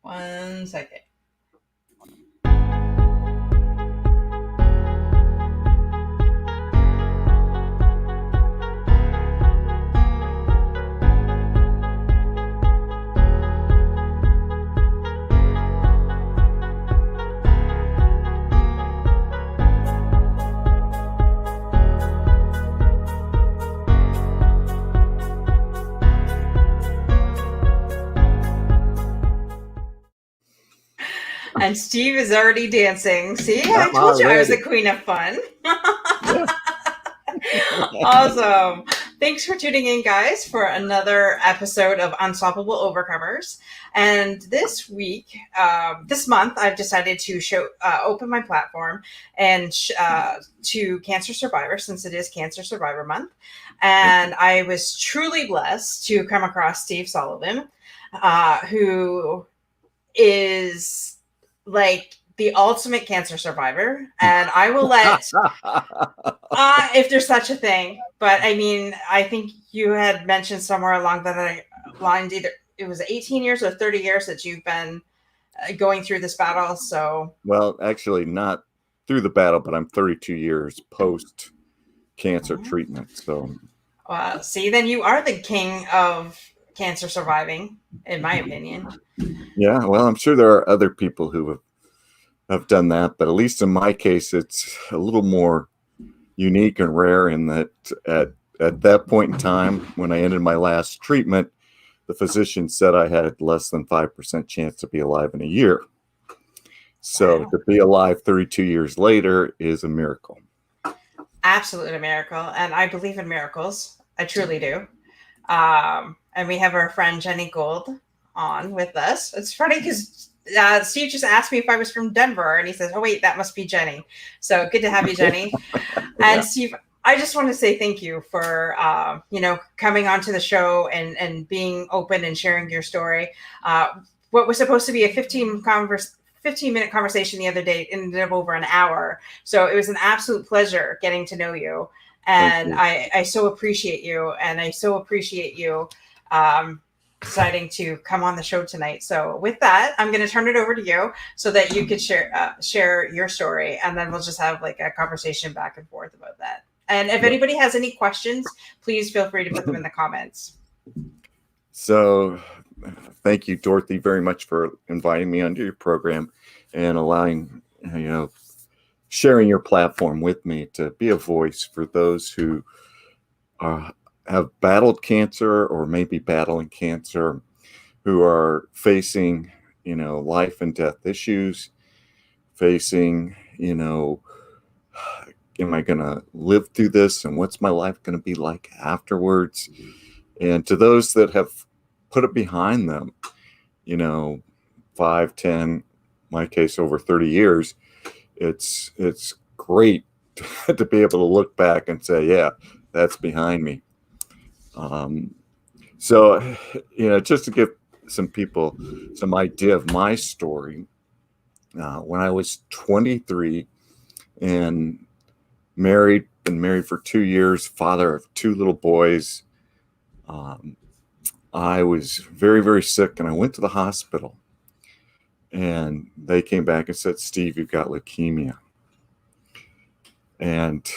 1 second. And Steve is already dancing. See, I told you I was the queen of fun. Awesome. Thanks for tuning in, guys, for another episode of Unstoppable Overcomers. And this month, I've decided to open my platform and to cancer survivors, since it is Cancer Survivor Month. And I was truly blessed to come across Steve Sullivan, who is like the ultimate cancer survivor. And I will let, if there's such a thing, but I mean, I think you had mentioned somewhere along the lines, either it was 18 years or 30 years that you've been going through this battle. So, well, actually not through the battle, but I'm 32 years post cancer treatment. So, see, then you are the king of cancer surviving, in my opinion. Yeah, well, I'm sure there are other people who have done that, but at least in my case, it's a little more unique and rare in that at that point in time, when I ended my last treatment, the physician said I had less than 5% chance to be alive in a year. So to be alive 32 years later is a miracle. Absolutely a miracle. And I believe in miracles. I truly do. And we have our friend Jenny Gold on with us. It's funny because Steve just asked me if I was from Denver, and he says, "Oh wait, that must be Jenny." So good to have you, Jenny. And Steve, I just want to say thank you for coming onto the show and being open and sharing your story. What was supposed to be a 15-minute conversation the other day ended up over an hour. So it was an absolute pleasure getting to know you. And I so appreciate you, and I so appreciate you deciding to come on the show tonight. So with that, I'm going to turn it over to you so that you could share your story, and then we'll just have like a conversation back and forth about that. And if anybody has any questions, please feel free to put them in the comments. So thank you, Dorothy, very much for inviting me onto your program and allowing, sharing your platform with me to be a voice for those who have battled cancer or maybe battling cancer, who are facing, life and death issues, facing, am I going to live through this, and what's my life going to be like afterwards? And to those that have put it behind them, 5, 10, my case over 30 years, it's great to be able to look back and say, yeah, that's behind me. So, just to give some people some idea of my story, when I was 23 and been married for 2 years, father of 2 little boys, I was very, very sick, and I went to the hospital, and they came back and said, "Steve, you've got leukemia." And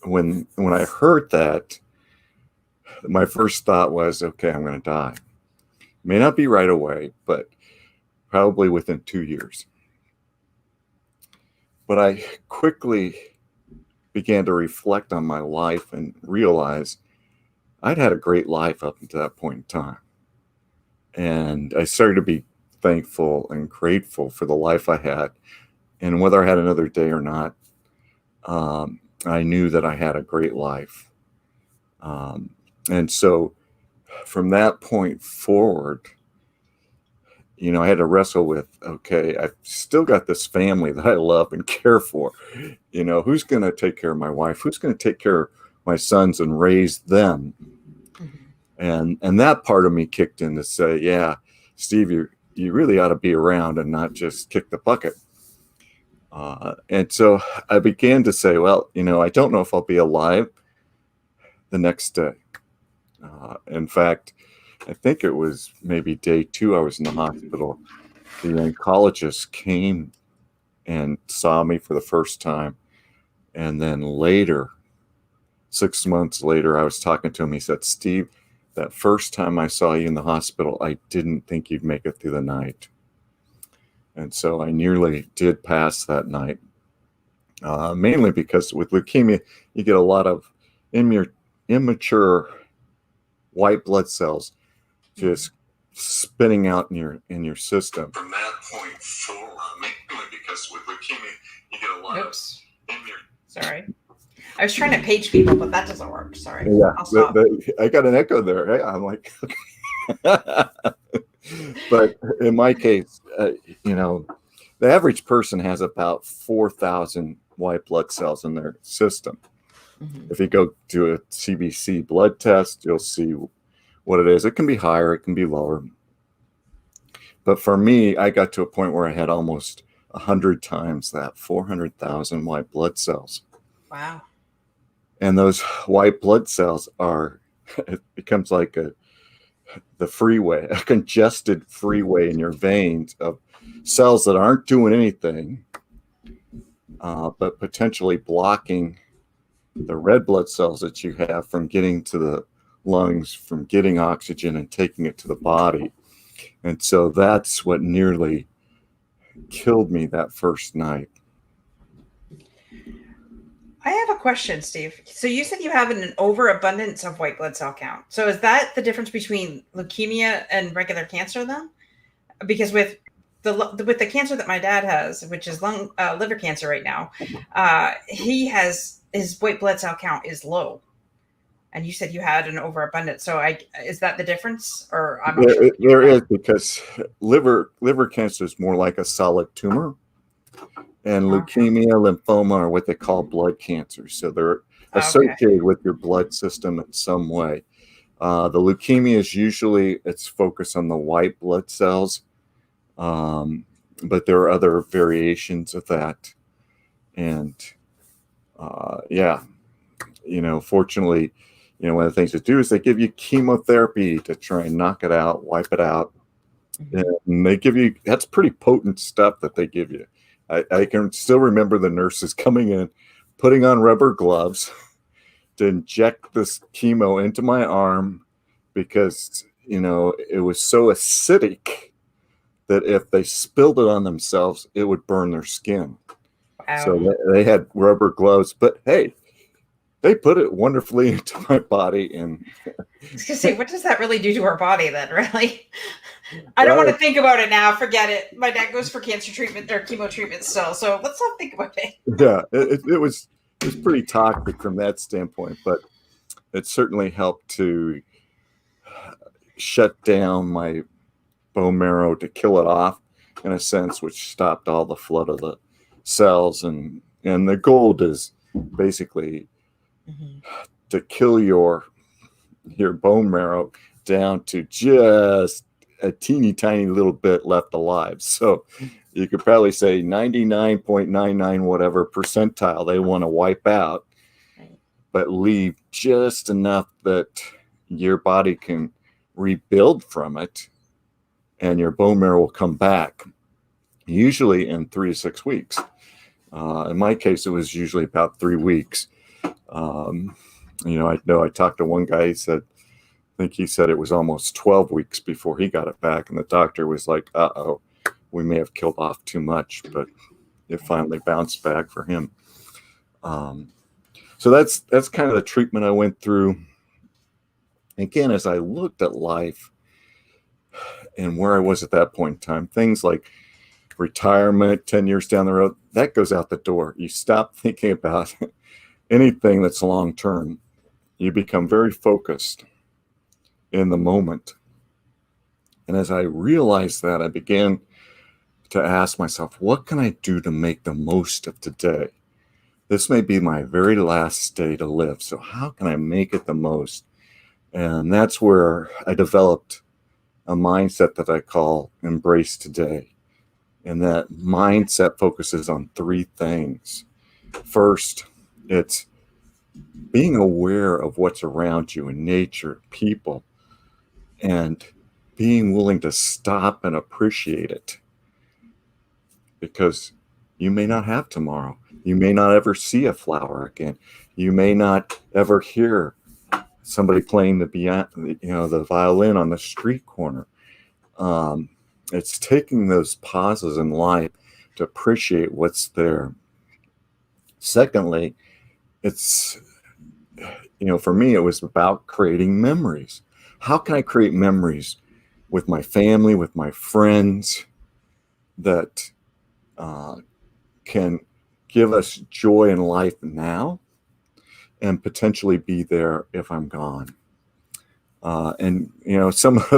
when I heard that, my first thought was, okay, I'm going to die. May not be right away, but probably within 2 years. But I quickly began to reflect on my life and realize I'd had a great life up until that point in time. And I started to be thankful and grateful for the life I had. And whether I had another day or not, I knew that I had a great life. And so from that point forward, I had to wrestle with, okay, I've still got this family that I love and care for. Who's going to take care of my wife? Who's going to take care of my sons and raise them? And that part of me kicked in to say, yeah, Steve, you really ought to be around and not just kick the bucket. And so I began to say, well, I don't know if I'll be alive the next day. In fact, I think it was maybe day 2 I was in the hospital. The oncologist came and saw me for the first time. And then later, 6 months later, I was talking to him. He said, Steve, that first time I saw you in the hospital, I didn't think you'd make it through the night. And so I nearly did pass that night, mainly because with leukemia, you get a lot of immature white blood cells just spinning out in your system. From that point forward, mainly because with leukemia, you get a lot of Sorry. I was trying to page people, but that doesn't work. Sorry. Yeah, I'll stop. I got an echo there. I'm like, okay. But in my case, the average person has about 4,000 white blood cells in their system. If you go do a CBC blood test, you'll see what it is. It can be higher, it can be lower. But for me, I got to a point where I had almost 100 times that, 400,000 white blood cells. Wow. And those white blood cells it becomes like the freeway, a congested freeway in your veins of cells that aren't doing anything, but potentially blocking the red blood cells that you have from getting to the lungs, from getting oxygen and taking it to the body. And so that's what nearly killed me that first night. I have a question, Steve. So you said you have an overabundance of white blood cell count. So is that the difference between leukemia and regular cancer then? Because with the cancer that my dad has, which is liver cancer right now, his white blood cell count is low. And you said you had an overabundance. So is that the difference? Or I'm not sure. There is, because liver cancer is more like a solid tumor. And leukemia, lymphoma are what they call blood cancers. So they're associated with your blood system in some way. The leukemia is usually, it's focused on the white blood cells. But there are other variations of that. And fortunately, one of the things to do is they give you chemotherapy to try and knock it out, wipe it out. And they give you, that's pretty potent stuff that they give you. I can still remember the nurses coming in, putting on rubber gloves to inject this chemo into my arm because, it was so acidic that if they spilled it on themselves, it would burn their skin. Wow. So they had rubber gloves, but hey, they put it wonderfully into my body. And see, what does that really do to our body then, really? I don't want to think about it now. Forget it. My dad goes for cancer treatment or chemo treatment still, so let's not think about it. Yeah, it was pretty toxic from that standpoint, but it certainly helped to shut down my bone marrow to kill it off, in a sense, which stopped all the flood of the cells. And the goal is basically to kill your bone marrow down to just a teeny tiny little bit left alive. So you could probably say 99.99 whatever percentile they want to wipe out, but leave just enough that your body can rebuild from it and your bone marrow will come back, usually in 3 to 6 weeks. In my case, it was usually about 3 weeks. I talked to one guy, he said it was almost 12 weeks before he got it back. And the doctor was like, uh-oh, we may have killed off too much, but it finally bounced back for him. So that's kind of the treatment I went through. Again, as I looked at life and where I was at that point in time, things like retirement 10 years down the road, that goes out the door. You stop thinking about anything that's long-term. You become very focused in the moment. And as I realized that, I began to ask myself, what can I do to make the most of today? This may be my very last day to live. So how can I make it the most? And that's where I developed a mindset that I call Embrace Today. And that mindset focuses on 3 things. First, it's being aware of what's around you in nature, people, and being willing to stop and appreciate it, because you may not have tomorrow. You may not ever see a flower again. You may not ever hear somebody playing the violin on the street corner. It's taking those pauses in life to appreciate what's there. Secondly, it's, for me, it was about creating memories. How can I create memories with my family, with my friends, that can give us joy in life now and potentially be there if I'm gone? And some of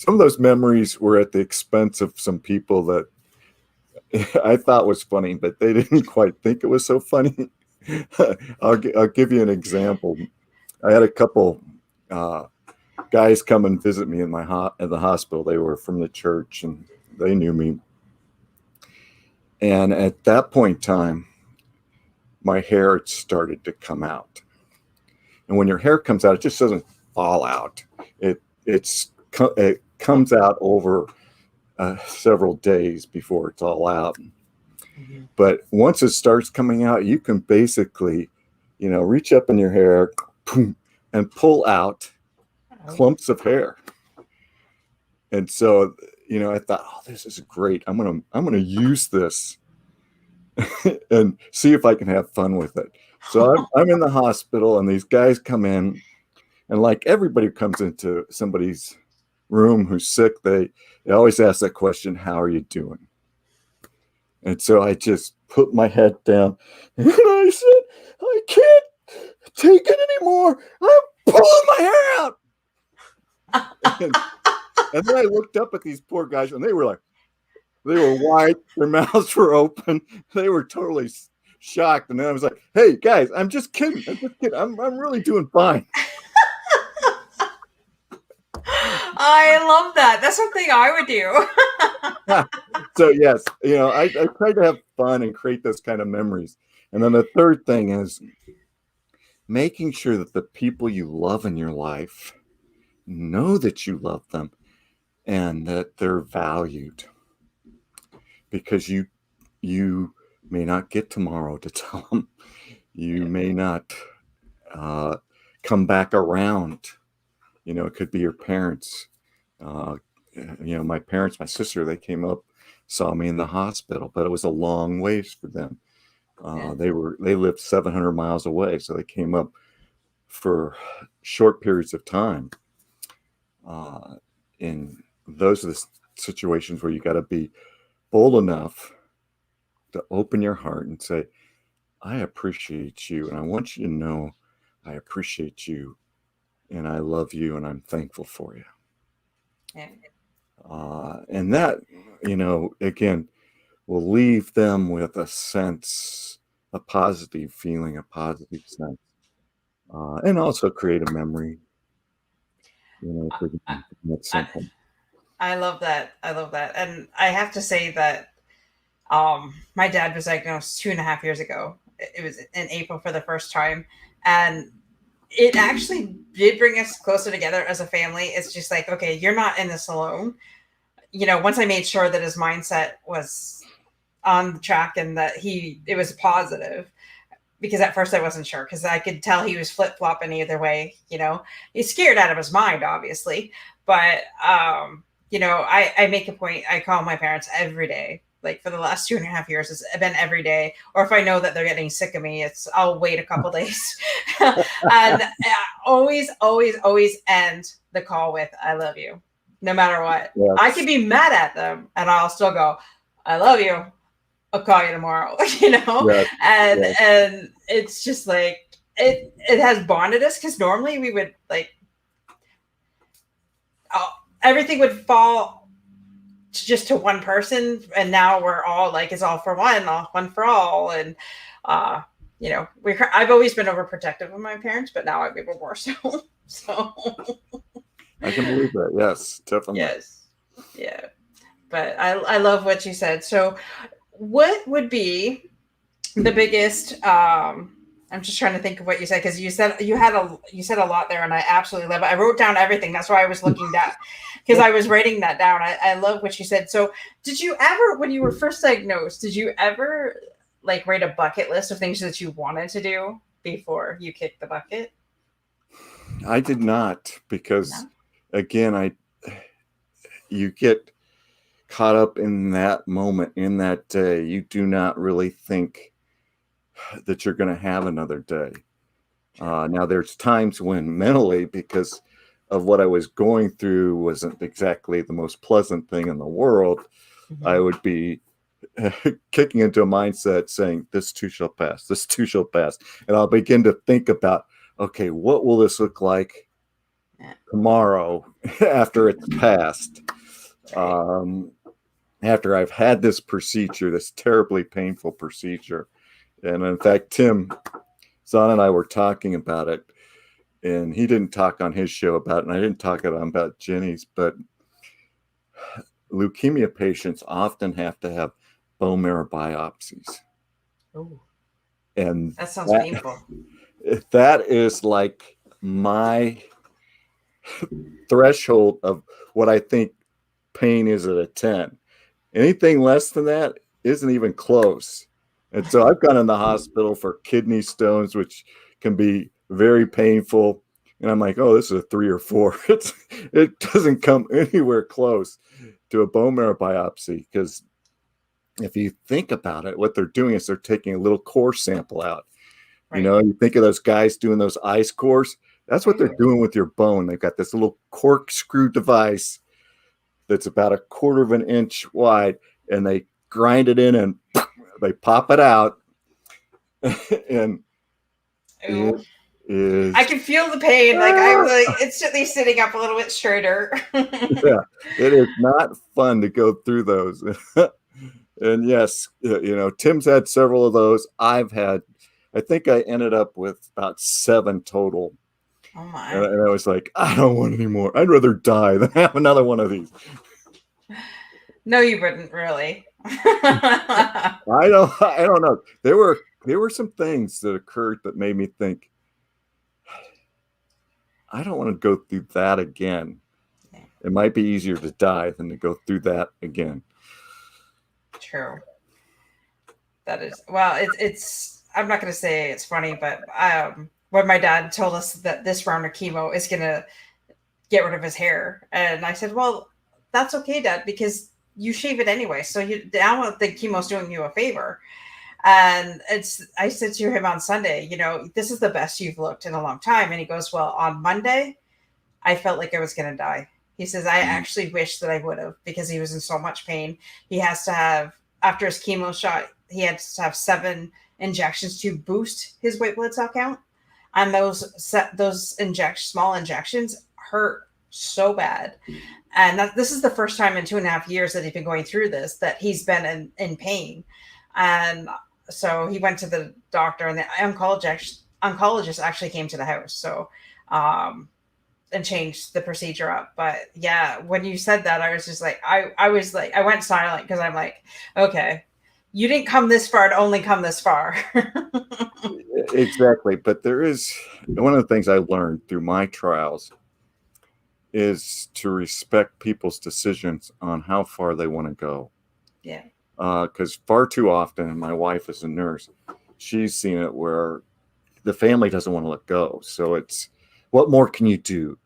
those memories were at the expense of some people that I thought was funny, but they didn't quite think it was so funny. I'll give you an example. I had a couple guys come and visit me in at the hospital. They were from the church and they knew me. And at that point in time, my hair started to come out. And when your hair comes out, it just doesn't fall out. It comes out over several days before it's all out. Mm-hmm. But once it starts coming out, you can basically, reach up in your hair and pull out clumps of hair. And so, I thought, oh, this is great. I'm gonna use this and see if I can have fun with it. So I'm in the hospital, and these guys come in, and like everybody who comes into somebody's room who's sick, they always ask that question, "How are you doing?" And so I just put my head down, and I said, "I can't take it anymore. I'm pulling my hair out." And then I looked up at these poor guys, and they were white, their mouths were open, they were totally shocked. And then I was like, "Hey guys, I'm just kidding. I'm really doing fine." I love that. That's something I would do. So yes, I try to have fun and create those kind of memories. And then the third thing is making sure that the people you love in your life know that you love them and that they're valued, because you may not get tomorrow to tell them. You may not come back around. It could be your parents. My parents, my sister, they came up, saw me in the hospital, but it was a long ways for them. They lived 700 miles away, so they came up for short periods of time. And those are the situations where you got to be bold enough to open your heart and say, "I appreciate you, and I want you to know I appreciate you, and I love you, and I'm thankful for you." Yeah. And that, again, will leave them with a sense, a positive feeling, a positive sense, and also create a memory. For them. That's simple. I love that. I love that. And I have to say that my dad was diagnosed 2.5 years ago. It was in April for the first time. And it actually did bring us closer together as a family. It's just like, okay, you're not in this alone. Once I made sure that his mindset was on the track and that it was positive, because at first I wasn't sure, because I could tell he was flip flopping either way. He's scared out of his mind, obviously. But, I make a point. I call my parents every day. Like for the last 2.5 years, it's been every day. Or if I know that they're getting sick of me, I'll wait a couple days. And always, always, always end the call with, "I love you," no matter what. Yes. I could be mad at them and I'll still go, "I love you. I'll call you tomorrow," Yes. And it's just like, it has bonded us, because normally we would everything would fall just to one person, and now we're all it's all for one, one for all. And I've always been overprotective of my parents, but now I'm even more so. So I can believe that. Yes, definitely. Yes. Yeah. But I love what you said. So what would be the biggest I'm just trying to think of what you said, because you said a lot there, and I absolutely love it. I wrote down everything. That's why I was looking down, because I was writing that down. I love what you said. So, did you ever, when you were first diagnosed, did you ever like write a bucket list of things that you wanted to do before you kicked the bucket? I did not, because No. again, you get caught up in that moment, in that day. You do not really think that you're going to have another day. Now, there's times when mentally, because of what I was going through wasn't exactly the most pleasant thing in the world, I Mm-hmm. would be kicking into a mindset saying, this too shall pass, this too shall pass. And I'll begin to think about, okay, what will this look like Yeah. tomorrow after it's passed? Right. After I've had this procedure, this terribly painful procedure. And in fact, Tim Zahn and I were talking about it, and he didn't talk on his show about it, and I didn't talk about Jenny's, but leukemia patients often have to have bone marrow biopsies. Oh, And that sounds that, painful. that is like my threshold of what I think pain is at a 10. Anything less than that isn't even close. And so I've gone in the hospital for kidney stones, which can be very painful. And I'm like, oh, this is a 3 or 4. It doesn't come anywhere close to a bone marrow biopsy, because if you think about it, what they're doing is they're taking a little core sample out. You Right. know, you think of those guys doing those ice cores. That's what they're Right. doing with your bone. They've got this little corkscrew device that's about a quarter of an inch wide, and they grind it in and they pop it out. And it Ooh. I is, can feel the pain. Like I'm like instantly sitting up a little bit straighter. yeah, it is not fun to go through those. And yes, you know, Tim's had several of those. I think I ended up with about 7 total. Oh And my. I was like, I don't want any more. I'd rather die than have another one of these. No, you wouldn't really. I don't know. There were some things that occurred that made me think, I don't want to go through that again. It might be easier to die than to go through that again. True. That is, well, it's I'm not going to say it's funny, but when my dad told us that this round of chemo is going to get rid of his hair, and I said, well, that's okay, Dad, because you shave it anyway, so you now the chemo's doing you a favor. And I said to him on Sunday, this is the best you've looked in a long time. And he goes, well, on Monday, I felt like I was going to die. He says, I actually wish that I would have, because he was in so much pain. He has to have, after his chemo shot, he had to have 7 injections to boost his white blood cell count. And those small injections hurt so bad. And this is the first time in 2.5 years that he's been going through this, that he's been in pain. And so he went to the doctor, and the oncologist actually came to the house. So, and changed the procedure up. But yeah, when you said that, I was just like, I was like, I went silent, because I'm like, okay, you didn't come this far to only come this far. Exactly. But there is one of the things I learned through my trials is to respect people's decisions on how far they want to go. Yeah. Because far too often, and my wife is a nurse, she's seen it where the family doesn't want to let go. So it's, what more can you do?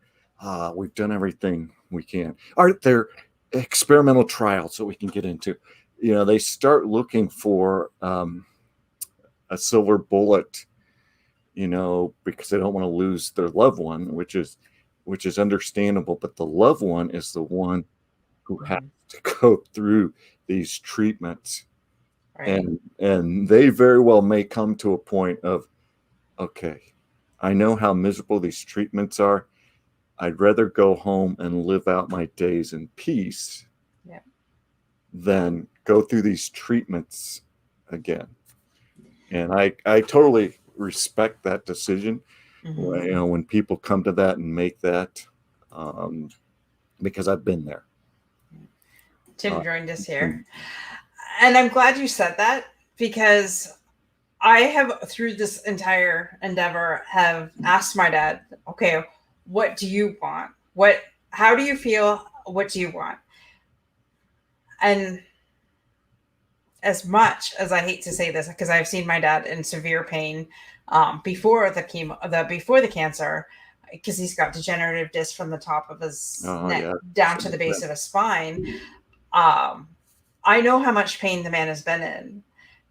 We've done everything we can. Are there experimental trials that we can get into? You know, they start looking for a silver bullet, you know, because they don't want to lose their loved one, which is understandable. But the loved one is the one who has Mhm. to go through these treatments, Right. and they very well may come to a point of, okay, I know how miserable these treatments are. I'd rather go home and live out my days in peace Yeah. than go through these treatments again. And I totally respect that decision. Hmm. You know, when people come to that and make that, um, because I've been there. Tim Uh, joined us here. And I'm glad you said that, because I have, through this entire endeavor, have asked my dad, okay, what do you want? How do you feel? What do you want? And as much as I hate to say this, because I've seen my dad in severe pain before the before the cancer, because he's got degenerative disc from the top of his Oh neck yeah. down to the base of his spine. Um, I know how much pain the man has been in,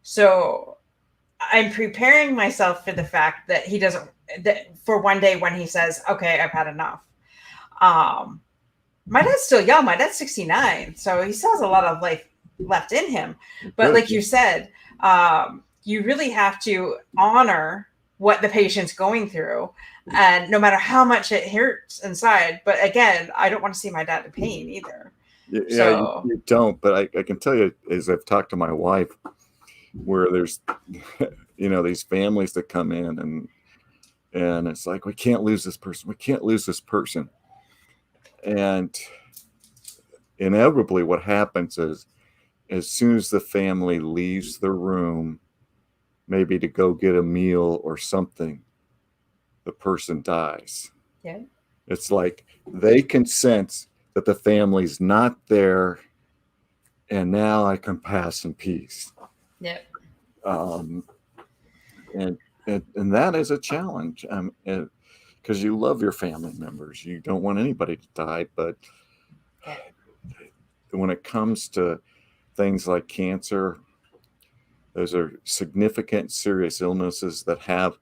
so I'm preparing myself for the fact that he doesn't. That for one day when he says, "Okay, I've had enough." Um, my dad's still young. My dad's 69, so he still has a lot of life left in him. But Good. like you said, you really have to honor what the patient's going through, and no matter how much it hurts inside. But again, I don't want to see my dad in pain either. Yeah, So you don't, but I can tell you, as I've talked to my wife, where there's these families that come in, and it's like, we can't lose this person, we can't lose this person. And inevitably what happens is, as soon as the family leaves the room, maybe to go get a meal or something, the person dies. yeah, It's like they can sense that the family's not there, and now I can pass in peace. yeah, Um, and, and that is a challenge, because you love your family members. You don't want anybody to die, but yeah, when it comes to things like cancer, those are significant, serious illnesses that have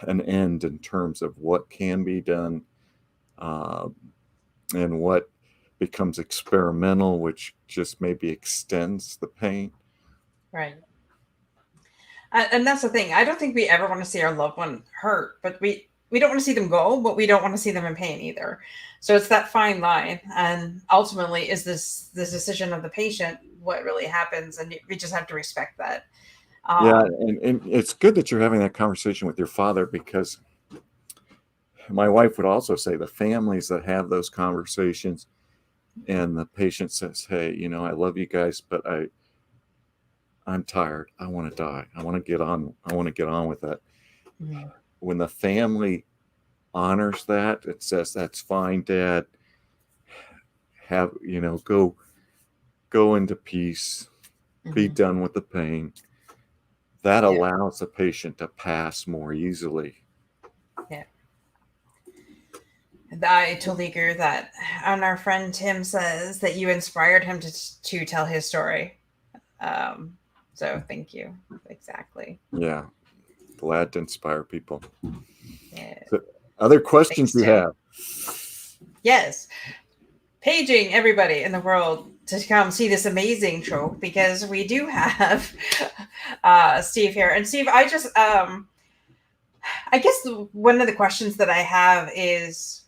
an end in terms of what can be done, uh, and what becomes experimental, which just maybe extends the pain. right. And that's the thing. I don't think we ever want to see our loved one hurt, but we don't want to see them go, but we don't want to see them in pain either. So it's that fine line, and ultimately, is this decision of the patient what really happens, and we just have to respect that. Yeah, Um, and it's good that you're having that conversation with your father, because my wife would also say the families that have those conversations and the patient says, hey, I love you guys, but I'm tired, I want to die, I want to get on with that. mhm, When the family honors that, it says, that's fine, Dad, have go into peace, be mhm, done with the pain. That yeah, allows the patient to pass more easily. yeah. I totally agree with that. And our friend Tim says that you inspired him to tell his story. Um, so thank you. Exactly. Yeah, glad to inspire people. Yeah. So, other questions Thanks, you Tim. have? Yes. Paging everybody in the world to come see this amazing show, because we do have Steve here. And Steve, I guess one of the questions that I have is,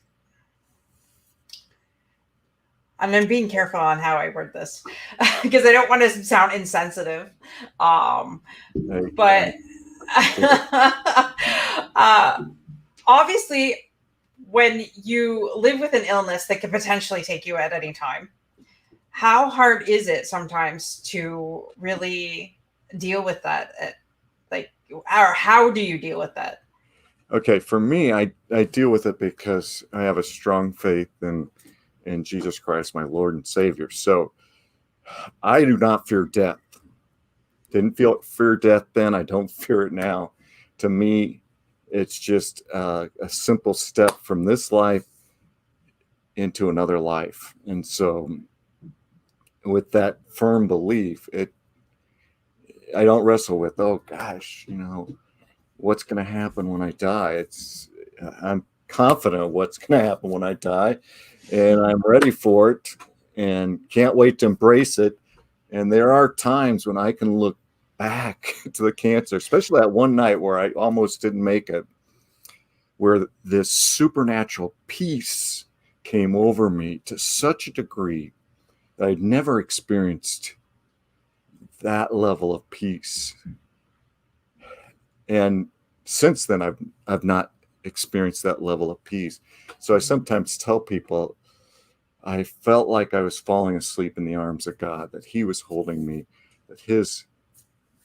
and I'm being careful on how I word this because I don't want to sound insensitive. Um, Hey, but uh, obviously, when you live with an illness that could potentially take you at any time, how hard is it sometimes to really deal with that? Like, or how do you deal with that? okay, for me, I deal with it because I have a strong faith in Jesus Christ, my Lord and Savior. So I do not fear death. Didn't fear death then. I don't fear it now. To me, it's just a simple step from this life into another life. And so, with that firm belief, I don't wrestle with, oh gosh, what's going to happen when I die. I'm confident of what's going to happen when I die, and I'm ready for it, and can't wait to embrace it. And there are times when I can look back to the cancer, especially that one night where I almost didn't make it, where this supernatural peace came over me to such a degree that I'd never experienced that level of peace. And since then, I've not experienced that level of peace. So I sometimes tell people, I felt like I was falling asleep in the arms of God, that He was holding me, that His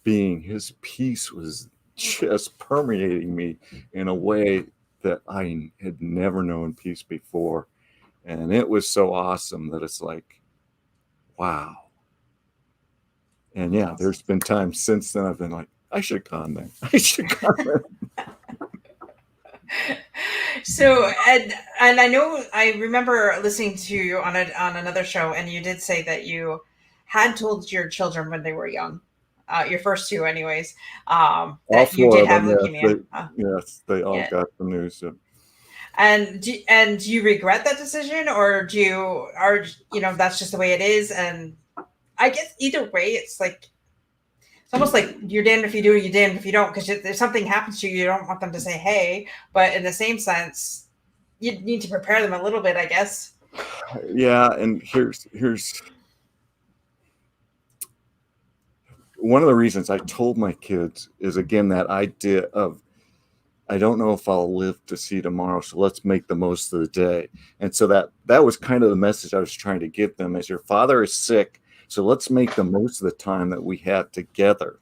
being, his peace was just permeating me in a way that I had never known peace before. And it was so awesome that it's like, wow. And yeah, there's been times since then I've been like, I should have gone there. I should have gone there. So, and I know I remember listening to you on another show, and you did say that you had told your children when they were young, your first two, anyways, All that you four did of have them, leukemia. yes, they all Yeah. got the news. And do you regret that decision, or do you are that's just the way it is? And I guess either way, it's like it's almost like you're damned if you do, you're damned if you don't. Because if something happens to you, you don't want them to say, "Hey," but in the same sense, you need to prepare them a little bit, I guess. Yeah, and here's one of the reasons I told my kids is, again, that idea of, I don't know if I'll live to see tomorrow, so let's make the most of the day. And so that was kind of the message I was trying to give them, is your father is sick, so let's make the most of the time that we have together.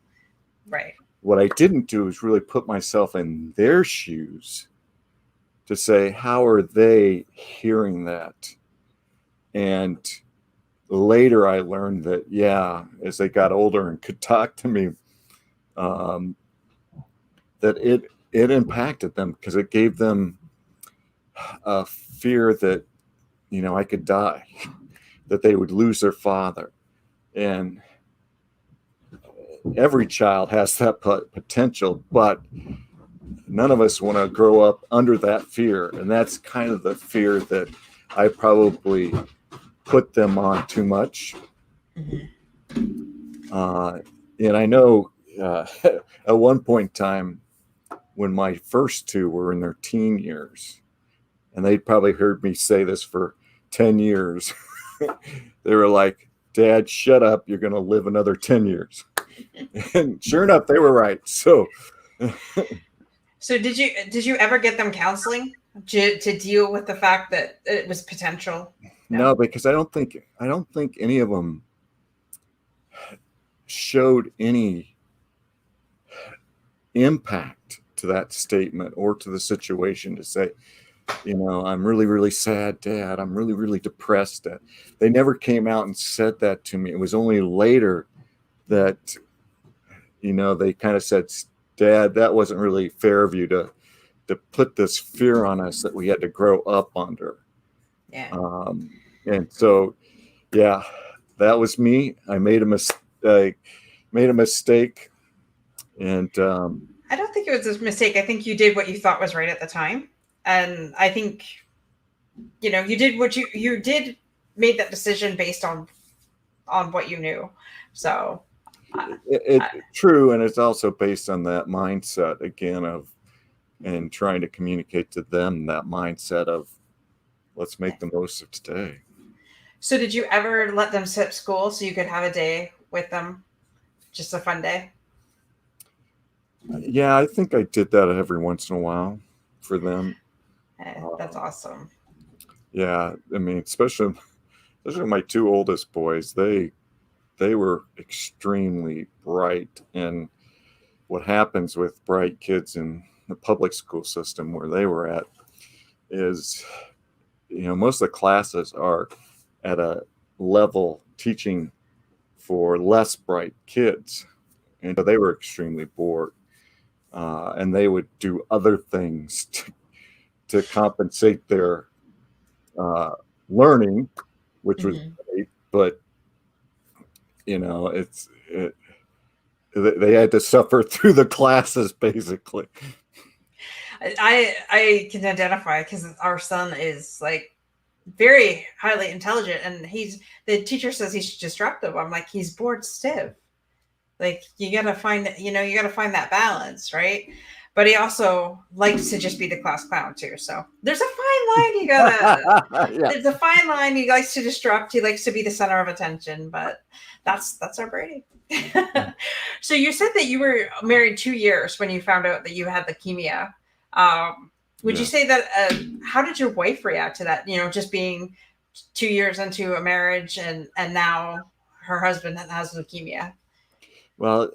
Right. What I didn't do is really put myself in their shoes to say, how are they hearing that? And later I learned that, yeah, as they got older and could talk to me, that it impacted them, because it gave them a fear that, I could die, that they would lose their father. And every child has that potential, but none of us want to grow up under that fear. And that's kind of the fear that I probably put them on too much. Mm-hmm. And I know at one point in time, when my first two were in their teen years, and they'd probably heard me say this for 10 years, they were like, Dad, shut up. You're going to live another 10 years. And sure enough, they were right. So did you ever get them counseling to deal with the fact that it was potential? No, because I don't think any of them showed any impact to that statement or to the situation to say, I'm really, really sad, Dad. I'm really, really depressed. Dad. They never came out and said that to me. It was only later that, they kind of said, Dad, that wasn't really fair of you to put this fear on us that we had to grow up under. Yeah. And so, yeah, that was me. I made a mistake. And I don't think it was a mistake. I think you did what you thought was right at the time. And I think, you did what you did, made that decision based on what you knew. So true. And it's also based on that mindset again and trying to communicate to them that mindset of, let's make the most of today. So did you ever let them skip school so you could have a day with them? Just a fun day? Yeah, I think I did that every once in a while for them. That's awesome. Yeah, I mean, especially my two oldest boys, they were extremely bright. And what happens with bright kids in the public school system where they were at is, most of the classes are at a level teaching for less bright kids. And so they were extremely bored. And they would do other things to compensate their learning, which was great. But, they had to suffer through the classes, basically. I can identify because our son is like very highly intelligent, and the teacher says he's disruptive. I'm like, he's bored stiff. Like you gotta find that balance, right? But he also likes to just be the class clown too. So there's a fine line you gotta. Yeah. There's a fine line. He likes to disrupt. He likes to be the center of attention. But that's our Brady. So you said that you were married 2 years when you found out that you had leukemia. Would you say that? How did your wife react to that? Just being 2 years into a marriage and now her husband has leukemia. Well,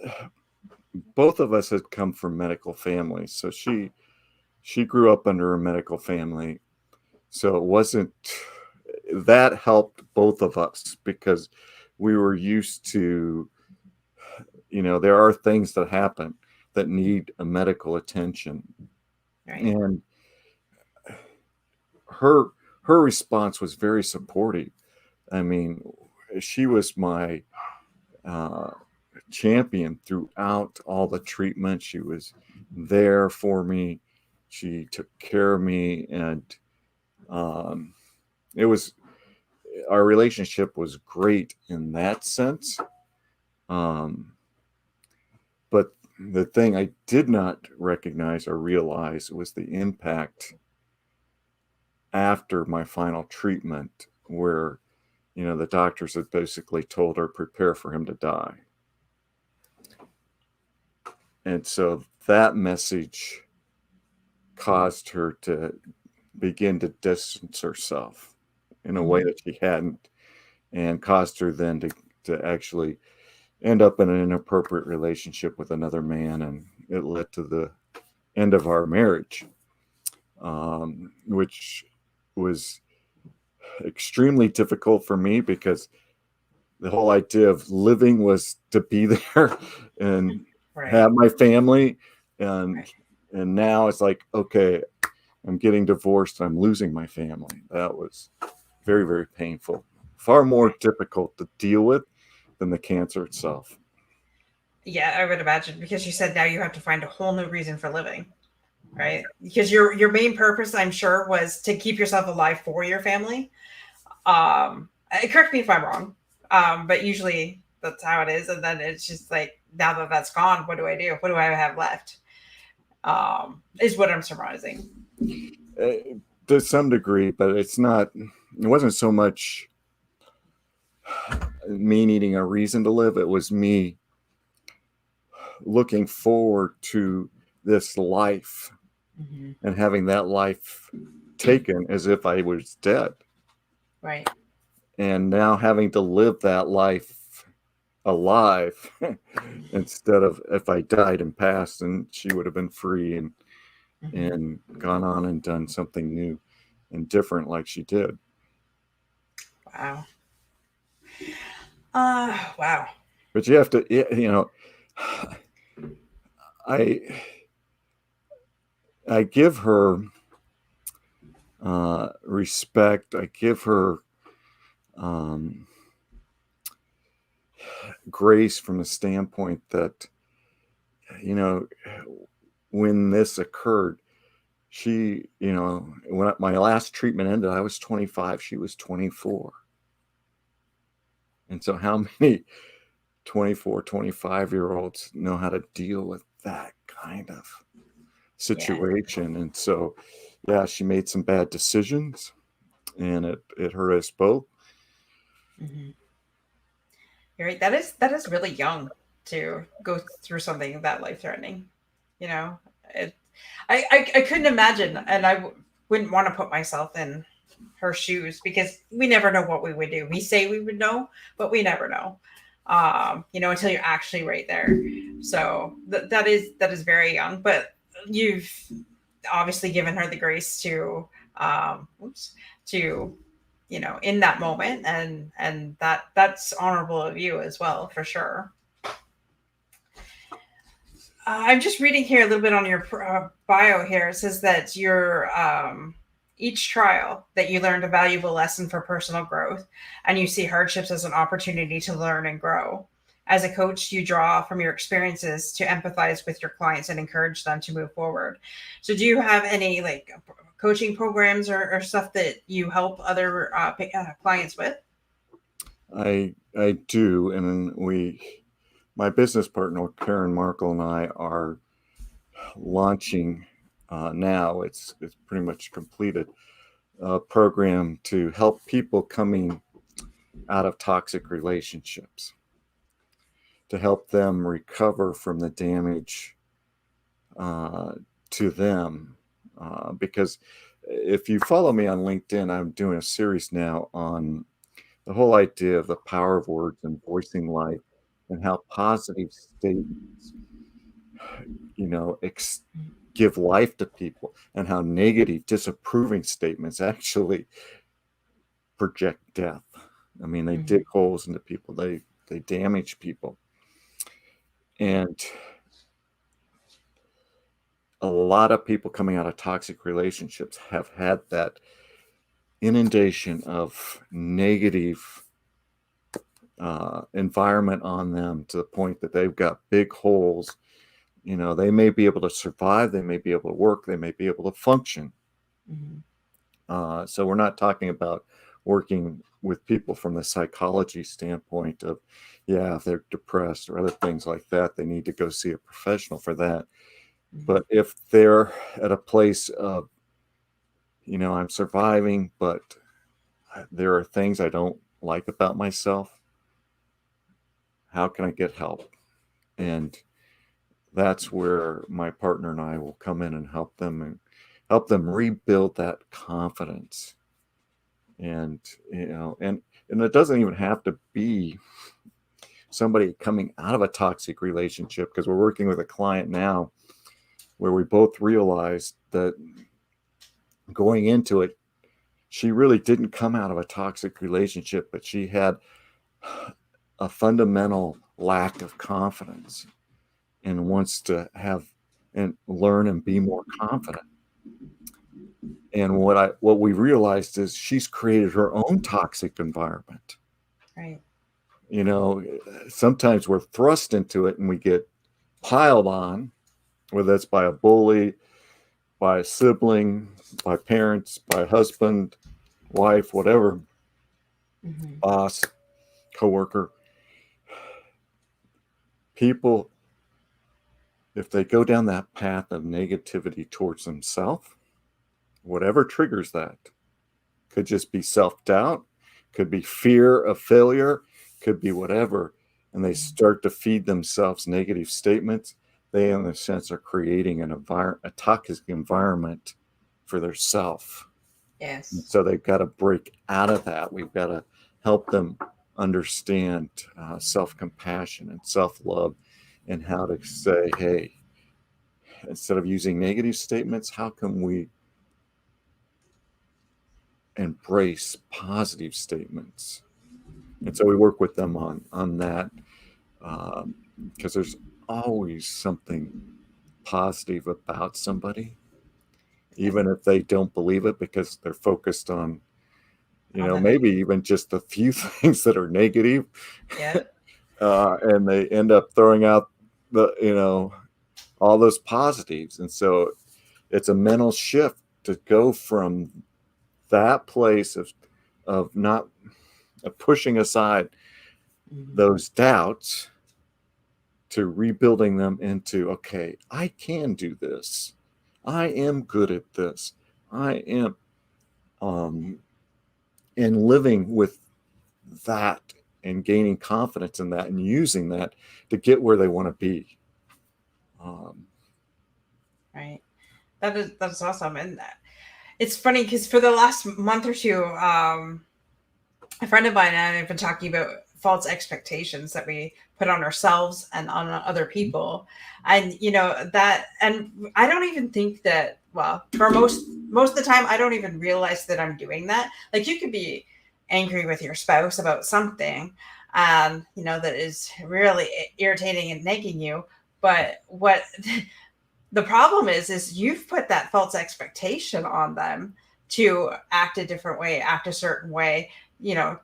both of us had come from medical families. So she grew up under a medical family. So it wasn't that helped both of us because we were used to, there are things that happen that need a medical attention. Right. And her her response was very supportive. I mean, she was my uh, champion throughout all the treatment. She was there for me. She took care of me, and um, it was our relationship was great in that sense. Um, but the thing I did not recognize or realize was the impact after my final treatment, where the doctors had basically told her prepare for him to die. And so that message caused her to begin to distance herself in a way Mhm. that she hadn't, and caused her then to actually end up in an inappropriate relationship with another man. And it led to the end of our marriage, which was extremely difficult for me because the whole idea of living was to be there and Right. have my family. and Right. and now it's like, okay, I'm getting divorced, I'm losing my family. That was very, very painful, far more difficult to deal with than the cancer itself. Yeah, I would imagine because you said now you have to find a whole new reason for living, right? Because your main purpose, I'm sure, was to keep yourself alive for your family. Correct me if I'm wrong, but usually that's how it is. And then it's just like now that that's gone, what do I do? What do I have left? Is what I'm surmising. Uh, to some degree, but it wasn't so much me needing a reason to live. It was me looking forward to this life Hmm. and having that life taken as if I was dead. Right. And now having to live that life alive instead of if I died and passed and she would have been free Hmm. and gone on and done something new and different like she did. Wow. Wow. But you have to, I I give her respect. I give her um, grace from the standpoint that, you know, when this occurred, when my last treatment ended, I was 25, she was 24. And so, how many 24, 25-year olds know how to deal with that kind of Yeah. situation? And so, yeah, she made some bad decisions, and it hurt us both. Hmm. You're right. That is really young to go through something that life threatening. You know, it, I couldn't imagine, and wouldn't want to put myself in her shoes because we never know what we would do. We say we would know, but we never know. Until you're actually right there. So that is very young, but you've obviously given her the grace to oops, to in that moment, and that's honorable of you as well, for sure. I'm just reading here a little bit on your bio here. It says that each trial that you learned a valuable lesson for personal growth, and you see hardships as an opportunity to learn and grow. As a coach, you draw from your experiences to empathize with your clients and encourage them to move forward. So, do you have any like coaching programs or stuff that you help other clients with? I do, and my business partner Karen Markle and I are launching now. It's pretty much completed a program to help people coming out of toxic relationships, to help them recover from the damage uh, to them. Because if you follow me on LinkedIn, I'm doing a series now on the whole idea of the power of words and voicing life, and how positive statements you know, give life to people, and how negative, disapproving statements actually project death. I mean, they dig holes into people, they damage people. And a lot of people coming out of toxic relationships have had that inundation of negative environment on them, to the point that they've got big holes. You know, they may be able to survive, they may be able to work, they may be able to function. So we're not talking about working with people from the psychology standpoint of, yeah, if they're depressed or other things like that, they need to go see a professional for that. But if they're at a place of, you know, I'm surviving, but there are things I don't like about myself, how can I get help? And that's where my partner and I will come in and help them rebuild that confidence. And, you know, and it doesn't even have to be somebody coming out of a toxic relationship, because we're working with a client now where we both realized that going into it, she really didn't come out of a toxic relationship, but she had a fundamental lack of confidence and wants to have and learn and be more confident. And what we realized is she's created her own toxic environment. Right. You know, sometimes we're thrust into it and we get piled on, whether that's by a bully, by a sibling, by parents, by husband, wife, whatever, boss, coworker. People, if they go down that path of negativity towards themselves, whatever triggers that, could just be self-doubt, could be fear of failure, could be whatever, and they start to feed themselves negative statements, they in a sense are creating a toxic environment for their self. Yes. And so they've got to break out of that. We've got to help them understand self-compassion and self-love, and how to say, hey, instead of using negative statements, how can we embrace positive statements? And so we work with them on that, because there's always something positive about somebody, even if they don't believe it, because they're focused on, you know, maybe even just a few things that are negative. Yeah. And they end up throwing out the, you know, all those positives. And so it's a mental shift to go from that place of not pushing aside those doubts, to rebuilding them into, okay, I can do this. I am good at this. I am, and living with that and gaining confidence in that and using that to get where they want to be. Right. That's awesome. And it's funny because for the last month or two, a friend of mine and I have been talking about false expectations that we put on ourselves and on other people. And, you know, that, and I don't even think that, well, for most of the time, I don't even realize that I'm doing that. Like, you could be angry with your spouse about something, you know, that is really irritating and nagging you. But what the problem is you've put that false expectation on them to act a different way, act a certain way, you know,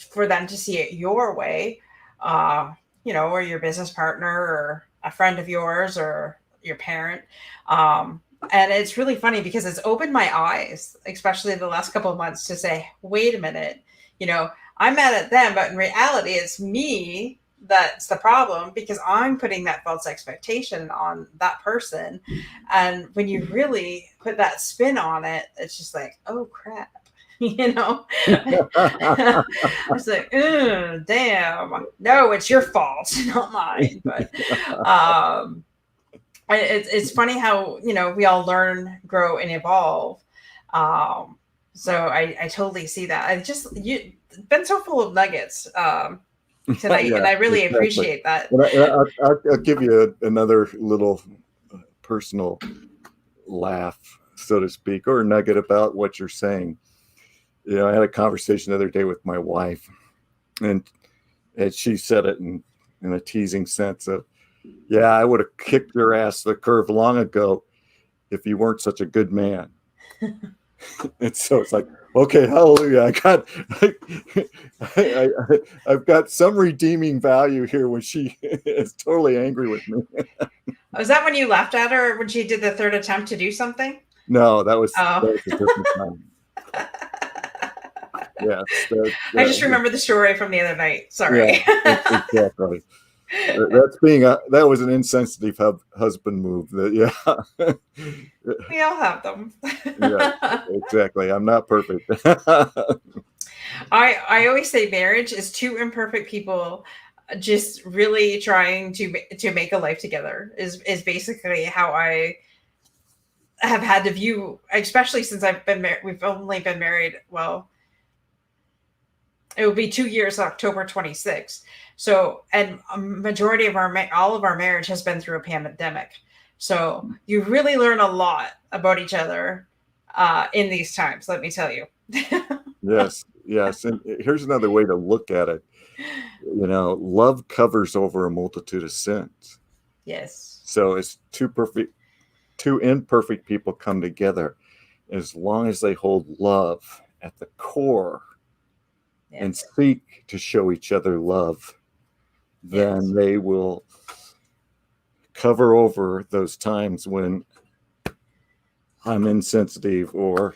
for them to see it your way, you know, or your business partner or a friend of yours or your parent. And it's really funny because it's opened my eyes, especially the last couple of months, to say, wait a minute, you know, I'm mad at them, but in reality, it's me that's the problem, because I'm putting that false expectation on that person. And when you really put that spin on it, it's just like, oh crap. You know, I was like, damn, no, it's your fault, not mine. But it's funny how, you know, we all learn, grow, and evolve. So I totally see that. You've been so full of nuggets. tonight, and Yeah, I really exactly. appreciate that. I'll give you another little personal laugh, so to speak, or nugget about what you're saying. I had a conversation the other day with my wife, and she said it in a teasing sense of, yeah, I would have kicked your ass to the curve long ago if you weren't such a good man. And so it's like, okay, hallelujah. I, I've got some redeeming value here when she is totally angry with me. Was that when you laughed at her when she did the third attempt to do something? No, that was Oh. a different time. Yes, I just remember the story from the other night. Sorry. yeah, exactly. That was an insensitive husband move. Yeah, We all have them. yeah, exactly. I'm not perfect. I always say marriage is two imperfect people just really trying to make a life together is basically how I have had to view, especially since I've been married. We've only been married, well, it will be 2 years, October 26th. So, and a majority of all of our marriage has been through a pandemic. So you really learn a lot about each other in these times, let me tell you. Yes, yes. And here's another way to look at it. Love covers over a multitude of sins. Yes. So it's two imperfect people come together. As long as they hold love at the core and Yes. seek to show each other love, then Yes. they will cover over those times when I'm insensitive or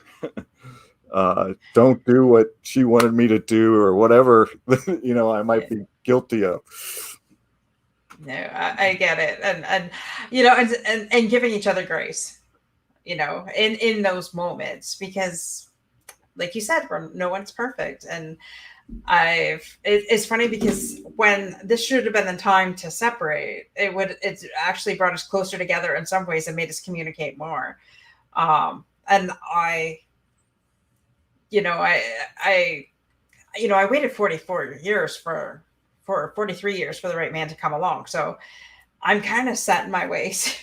don't do what she wanted me to do or whatever, I might be guilty of. No, I get it. And and giving each other grace, in those moments, because like you said, no one's perfect. And it's funny because when this should have been the time to separate, it's actually brought us closer together in some ways and made us communicate more. And you know, I, I, I waited 44 years for 43 years for the right man to come along. So I'm kind of set in my ways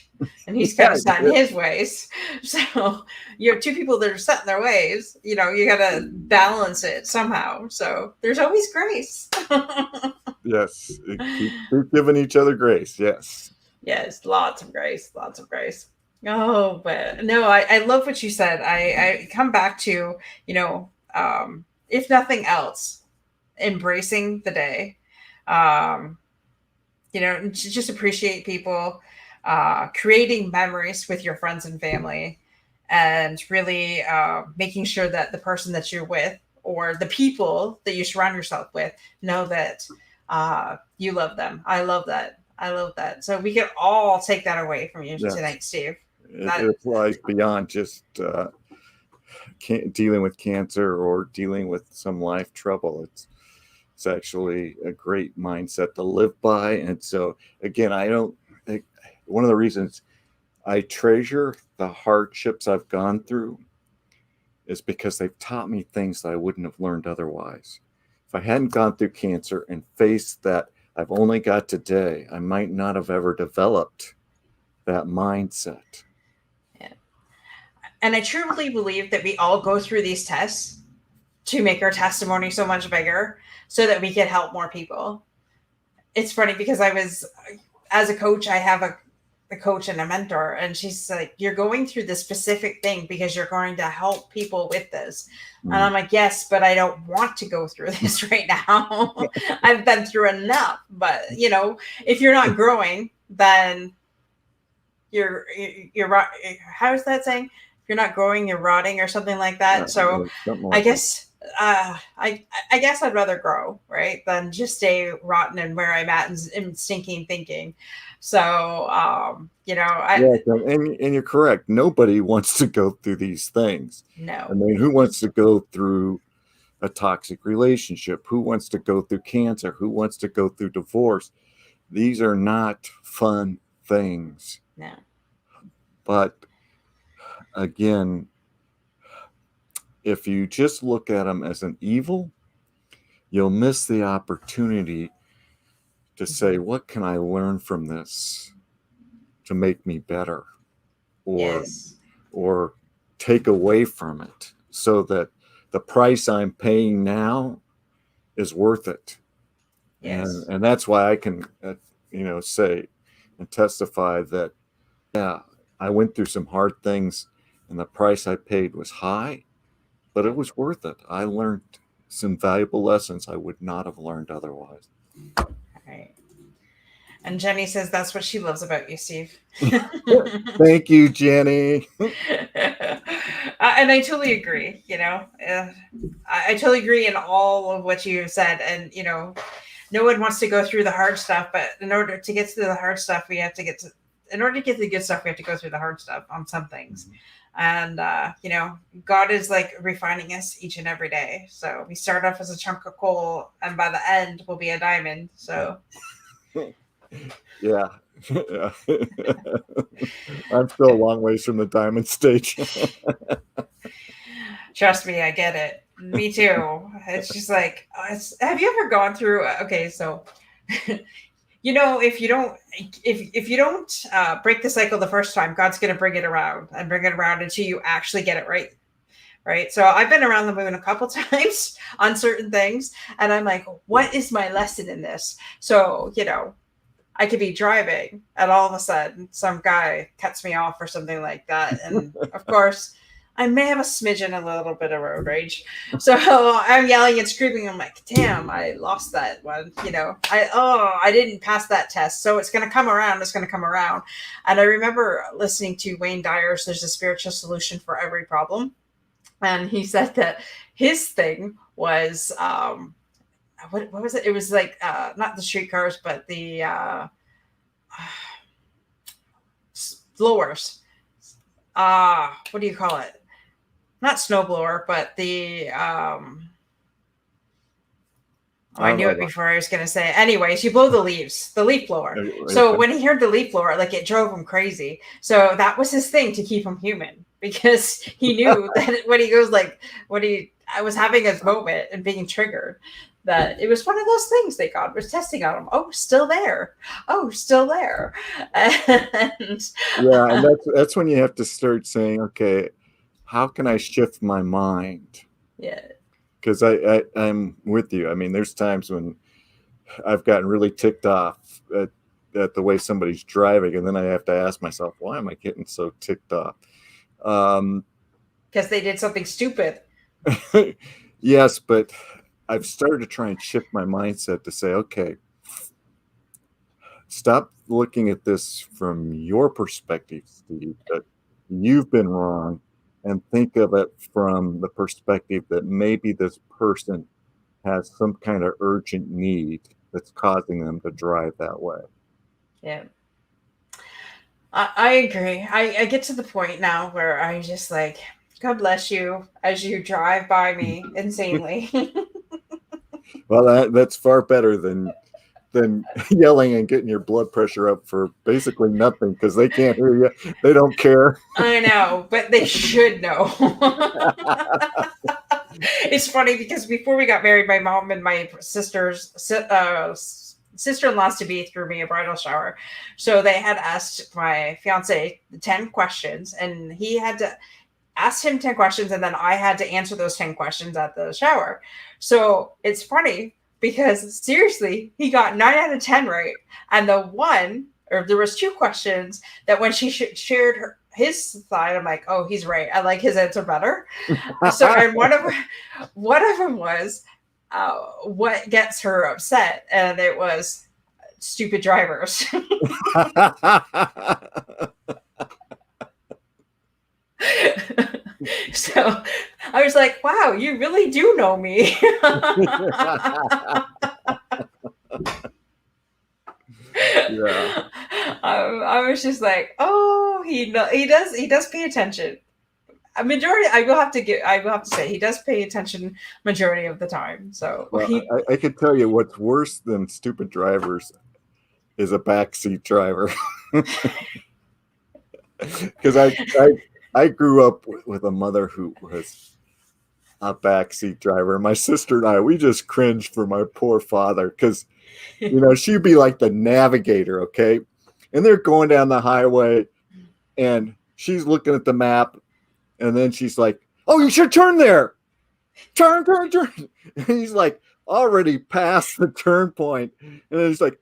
and he's kind of set in his ways. So you have two people that are set in their ways, you got to balance it somehow. So there's always grace. Yes. Keep giving each other grace. Yes. Yes. Lots of grace, lots of grace. Oh, but no, I love what you said. I come back to, if nothing else, embracing the day, um, just appreciate people, creating memories with your friends and family, and really making sure that the person that you're with or the people that you surround yourself with know that you love them. I love that. I love that. So we can all take that away from you Yes. tonight, Steve. It applies beyond just dealing with cancer or dealing with some life trouble. It's actually a great mindset to live by. And so, again, one of the reasons I treasure the hardships I've gone through is because they've taught me things that I wouldn't have learned otherwise. If I hadn't gone through cancer and faced that I've only got today, I might not have ever developed that mindset. Yeah. And I truly believe that we all go through these tests to make our testimony so much bigger so that we can help more people. It's funny because as a coach, I have a coach and a mentor, and she's like, you're going through this specific thing because you're going to help people with this. And I'm like, yes, but I don't want to go through this right now. I've been through enough. But if you're not growing, then you're how's that saying? If you're not growing, you're rotting or something like that. So I guess I guess I'd rather grow, right, than just stay rotten and where I'm at and stinking thinking. So Yes, and you're correct. Nobody wants to go through these things. No. I mean, who wants to go through a toxic relationship? Who wants to go through cancer? Who wants to go through divorce? These are not fun things. No. But again, if you just look at them as an evil, you'll miss the opportunity to say, what can I learn from this to make me better, or Yes. or take away from it, so that the price I'm paying now is worth it. Yes. And that's why I can, say and testify that, yeah, I went through some hard things, and the price I paid was high, but it was worth it. I learned some valuable lessons I would not have learned otherwise. Right. And Jenny says that's what she loves about you, Steve. Thank you, Jenny. And I totally agree. I totally agree in all of what you said. And no one wants to go through the hard stuff, but in order to get through the hard stuff, in order to get the good stuff, we have to go through the hard stuff on some things. And God is like refining us each and every day. So we start off as a chunk of coal, and by the end, we'll be a diamond. So yeah. I'm still a long ways from the diamond stage. Trust me, I get it. Me too. It's just like, have you ever gone through? Okay, so if you don't break the cycle the first time, God's going to bring it around and bring it around until you actually get it right. Right. So I've been around the moon a couple times on certain things, and I'm like, what is my lesson in this? So I could be driving, and all of a sudden some guy cuts me off or something like that, and of course I may have a little bit of road rage. So I'm yelling and screaming. I'm like, damn, I lost that one. I didn't pass that test. So it's going to come around. It's going to come around. And I remember listening to Wayne Dyer's There's a Spiritual Solution for Every Problem. And he said that his thing was, what was it? It was like, not the streetcars, but the blowers. What do you call it? Not snowblower, but the I knew it before I was going to say it. Anyways, you blow the leaf blower. So when he heard the leaf blower, like, it drove him crazy. So that was his thing to keep him human, because he knew that when he goes like, I was having his moment and being triggered, that it was one of those things that God was testing on him. Oh, still there. Oh, still there. And that's when you have to start saying, okay, how can I shift my mind? Yeah. Because I'm with you. I mean, there's times when I've gotten really ticked off at the way somebody's driving, and then I have to ask myself, why am I getting so ticked off? Because they did something stupid. Yes, but I've started to try and shift my mindset to say, okay, stop looking at this from your perspective, Steve, that you've been wrong, and think of it from the perspective that maybe this person has some kind of urgent need that's causing them to drive that way. Yeah. I agree. I get to the point now where I'm just like, God bless you as you drive by me insanely. Well, that's far better than yelling and getting your blood pressure up for basically nothing, because they can't hear you. They don't care. I know, but they should know. It's funny because before we got married, my mom and my sister-in-laws to be threw me a bridal shower. So they had asked my fiance 10 questions, and he had to ask him 10 questions, and then I had to answer those 10 questions at the shower. So it's funny because seriously, he got 9 out of 10 right. And there was 2 questions that when she shared his side, I'm like, oh, he's right. I like his answer better. So, and one of them was, what gets her upset? And it was stupid drivers. So I was like, wow, you really do know me. Yeah. I was just like, oh, he does pay attention. A majority, I will have to say, he does pay attention majority of the time. So I could tell you what's worse than stupid drivers is a backseat driver. Because I grew up with a mother who was a backseat driver. My sister and I, we just cringed for my poor father, because She'd be like the navigator, okay? And they're going down the highway, and she's looking at the map, and then she's like, "Oh, you should turn there. Turn, turn, turn." And he's like already past the turn point. And then he's like,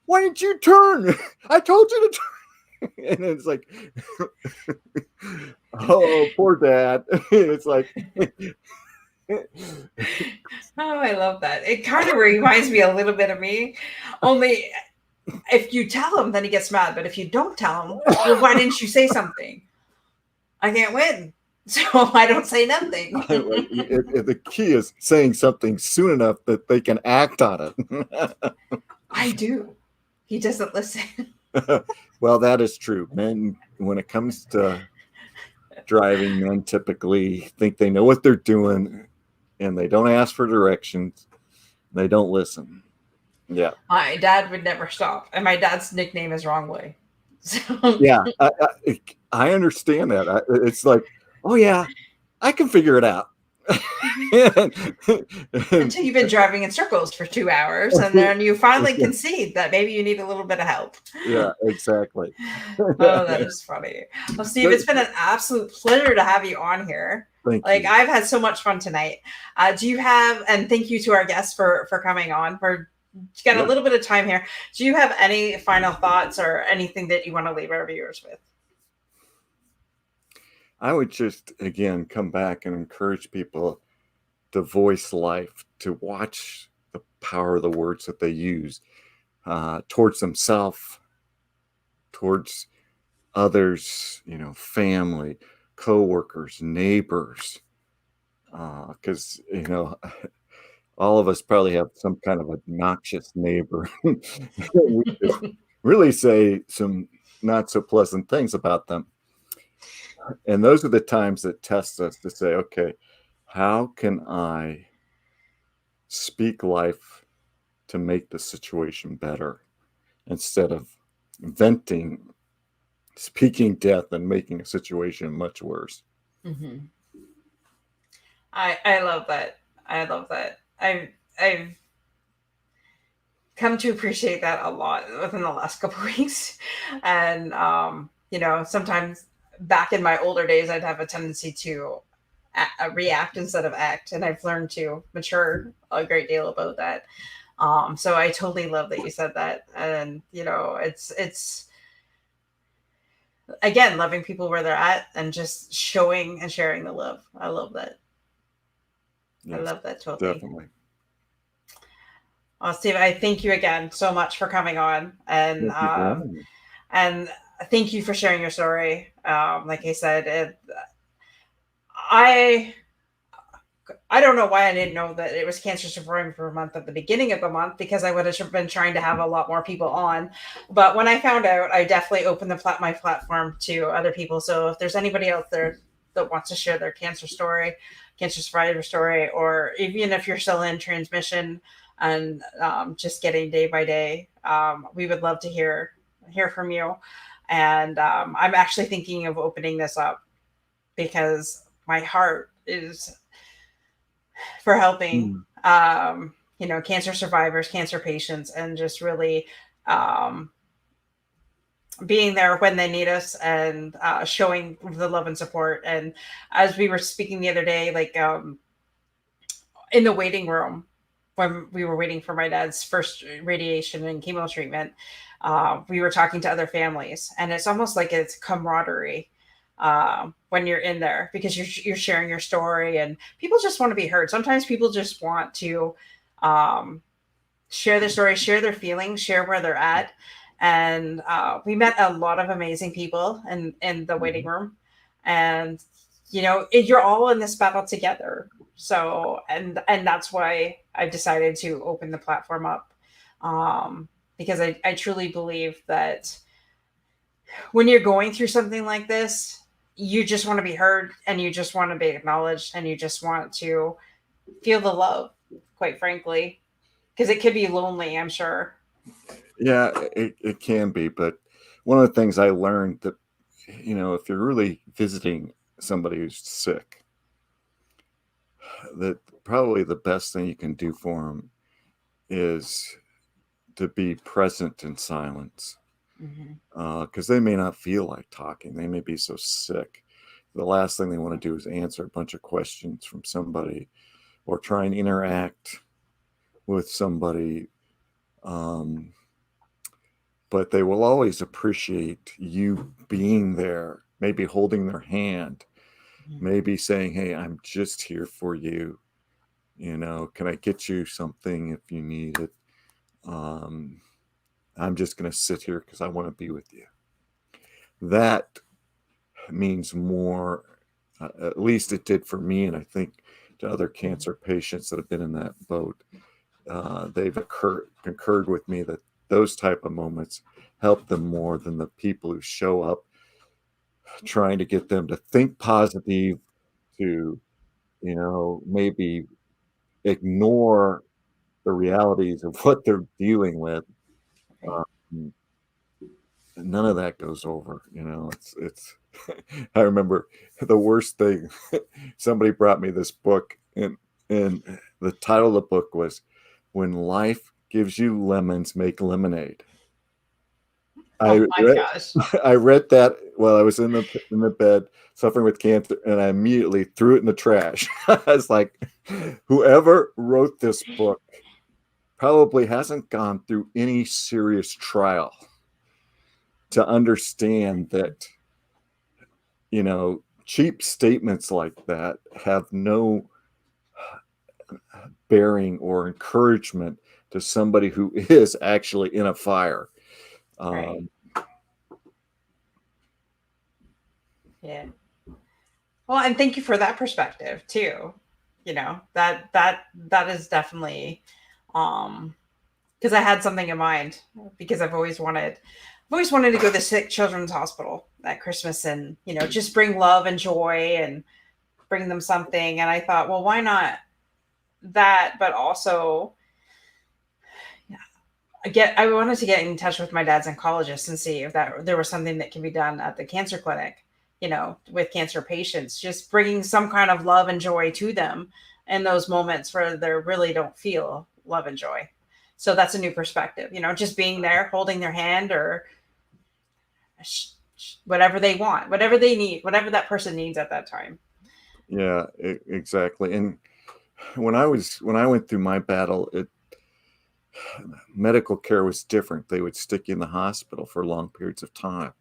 "Why didn't you turn? I told you to turn." And then it's like, "Oh, poor dad." It's like, Oh, I love that. It kind of reminds me a little bit of me. Only if you tell him, then he gets mad. But if you don't tell him, well, why didn't you say something? I can't win. So I don't say nothing. the key is saying something soon enough that they can act on it. I do. He doesn't listen. Well, that is true. Men, when it comes to driving, men typically think they know what they're doing, and they don't ask for directions. They don't listen. Yeah. My dad would never stop, and my dad's nickname is Wrong Way. So Yeah, I understand that. It's like, oh yeah, I can figure it out. until you've been driving in circles for 2 hours, and then you finally concede that maybe you need a little bit of help. Yeah, exactly. Oh, that is funny. Well, Steve, it's been an absolute pleasure to have you on here. Thank Like you. I've had so much fun tonight. Do you have, and thank you to our guests for coming on, for got a little bit of time here. Do you have any final thoughts or anything that you want to leave our viewers with? I would just, again, come back and encourage people to voice life, to watch the power of the words that they use towards themselves, towards others, family, co-workers, neighbors, because, all of us probably have some kind of obnoxious neighbor. We just really say some not so pleasant things about them. And those are the times that test us to say, okay, how can I speak life to make the situation better instead of venting, speaking death, and making a situation much worse? Mm-hmm. I love that. I love that. I've come to appreciate that a lot within the last couple of weeks, and sometimes back in my older days, I'd have a tendency to react instead of act, and I've learned to mature a great deal about that. So I totally love that you said that, and it's again loving people where they're at and just showing and sharing the love. I love that. Yes, I love that totally. definitely. Well, Steve, I thank you again so much for coming on, and Thank you for having me. and thank you for sharing your story. Like I said, I don't know why I didn't know that it was Cancer Survivor Month at the beginning of the month, because I would have been trying to have a lot more people on. But when I found out, I definitely opened my platform to other people. So if there's anybody out there that wants to share their cancer story, cancer survivor story, or even if you're still in transmission and just getting day by day, we would love to hear from you. And I'm actually thinking of opening this up because my heart is for helping cancer survivors, cancer patients, and just really being there when they need us, and showing the love and support. And as we were speaking the other day, like in the waiting room when we were waiting for my dad's first radiation and chemo treatment, we were talking to other families, and it's almost like it's camaraderie when you're in there, because you're sharing your story, and people just want to be heard. Sometimes people just want to share their story, share their feelings, share where they're at. And we met a lot of amazing people in the waiting room, and you're all in this battle together. So and that's why I decided to open the platform up, because I truly believe that when you're going through something like this, you just want to be heard, and you just want to be acknowledged, and you just want to feel the love, quite frankly, because it could be lonely, I'm sure. Yeah, it can be. But one of the things I learned that, if you're really visiting somebody who's sick, that probably the best thing you can do for them is to be present in silence, Mhm. because they may not feel like talking. They may be so sick. The last thing they want to do is answer a bunch of questions from somebody or try and interact with somebody. Um, but they will always appreciate you being there, maybe holding their hand, Mhm. maybe saying, "Hey, I'm just here for you. Can I get you something if you need it? Um, I'm just going to sit here because I want to be with you." That means more, at least it did for me, and I think to other cancer patients that have been in that boat. They've concurred with me that those type of moments help them more than the people who show up trying to get them to think positive, to maybe ignore the realities of what they're dealing with. Right. Um, None of that goes over. It's I remember the worst thing. Somebody brought me this book, and the title of the book was "When Life Gives You Lemons, Make Lemonade." I Oh my read gosh. I read that while I was in the bed suffering with cancer, and I immediately threw it in the trash. I was like, whoever wrote this book probably hasn't gone through any serious trial to understand that, cheap statements like that have no bearing or encouragement to somebody who is actually in a fire. Right. Um, Yeah. Well, and thank you for that perspective too. That is definitely um because I had something in mind because I've always wanted to go to the sick children's hospital at Christmas and, just bring love and joy and bring them something. And I thought, well, why not that, but also I wanted to get in touch with my dad's oncologist and see if that there was something that can be done at the cancer clinic, with cancer patients, just bringing some kind of love and joy to them in those moments where they really don't feel love and joy. So that's a new perspective, just being there, holding their hand or whatever they want, whatever they need, whatever that person needs at that time. yeah, exactly. And when I went through my battle, medical care was different. They would stick you in the hospital for long periods of time.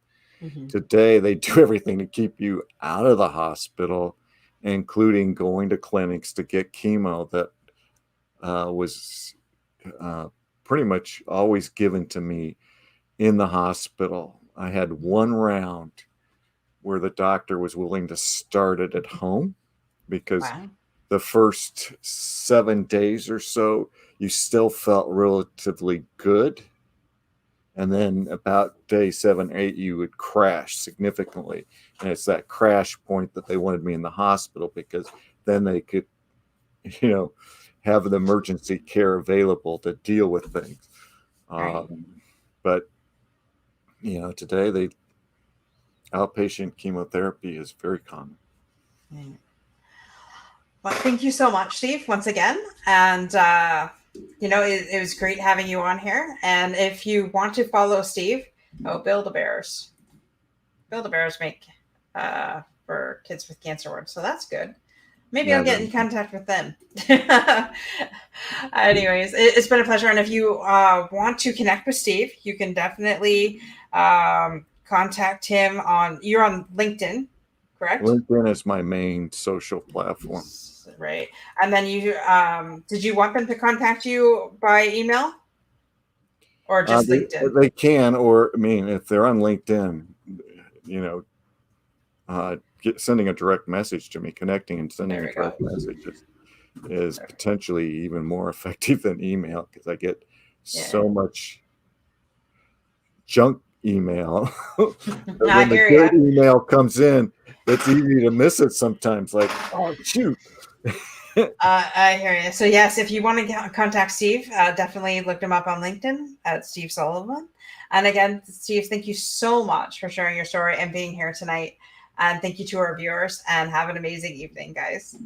Hmm. Today, they do everything to keep you out of the hospital, including going to clinics to get chemo that was uh, pretty much always given to me in the hospital. I had one round where the doctor was willing to start it at home because Wow. the first 7 days or so, you still felt relatively good. And then about day 7, 8, you would crash significantly. And it's that crash point that they wanted me in the hospital because then they could, you know, have the emergency care available to deal with things. Right. But, today outpatient chemotherapy is very common. Right. Well, thank you so much, Steve, once again. And, it was great having you on here. And if you want to follow Steve, Build a Bears. Build a Bears make for kids with cancer words. So that's good. Maybe Yeah, I'll get in contact with them. Anyways, it's been a pleasure. And if you want to connect with Steve, you can definitely contact him you're on LinkedIn, correct? LinkedIn is my main social platform. Right. And then did you want them to contact you by email or just They, LinkedIn? they can, or I mean, if they're on LinkedIn, you know, sending a direct message to me, connecting and sending There a we go. direct message is Perfect. potentially even more effective than email because I get Yeah. so much junk email. I When the hear good you. email comes in, it's easy to miss it sometimes. Like, oh shoot. I hear you. So yes, if you want to contact Steve, definitely look him up on LinkedIn at Steve Sullivan. And again, Steve, thank you so much for sharing your story and being here tonight. And thank you to our viewers. And have an amazing evening, guys.